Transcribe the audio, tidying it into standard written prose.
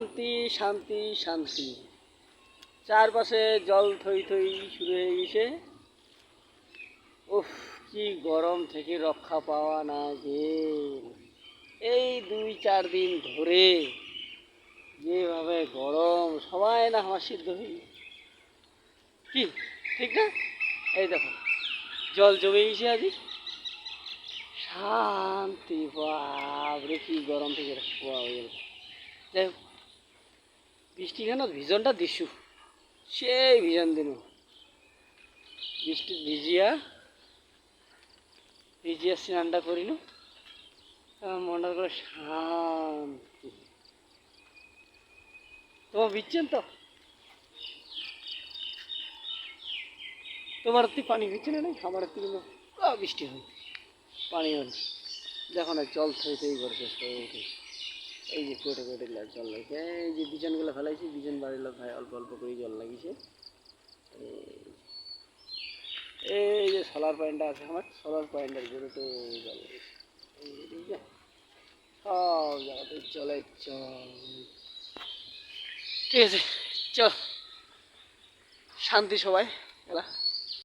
শান্তি শান্তি শান্তি। চারপাশে জল থই থই শুরু হয়ে গেছে। উফ, কি গরম থেকে রক্ষা পাওয়া না গেল। এই 2-4 দিন ধরে যেভাবে গরম, সবাই না আমার সিদ্ধ হই। কি ঠিক না? এই দেখো, জল জমে গেছে আজ। শান্তি, বাপরে কি গরম থেকে রক্ষা পাওয়া গেল। যাই হোক, বৃষ্টিখানে ভিজনটা দিছু, সেই ভিজন দিন বৃষ্টি ভিজিয়া ভিজিয়া স্নানটা করিল, মনটা করে শান্তি। তোমার ভিজছেন তো? তোমার তুই পানি ভিজছে না? আমার কিন্তু বৃষ্টি হয়, পানি হয়। দেখো না, জল থই থই করছে উঠে। এই যে পেটে পেটে জল লাগছে। এই যে বিছানগুলো ফেলাইছি, বিছান বাড়ির ভাই অল্প অল্প করে জল লাগিয়েছে। এই যে সোলার পয়েন্টটা আছে আমার, সোলার পয়েন্টের ভিতরে জল লাগিয়েছে। এই যে সব জায়গাতে জলের জল। ঠিক আছে, চল, শান্তি সবাই এলা।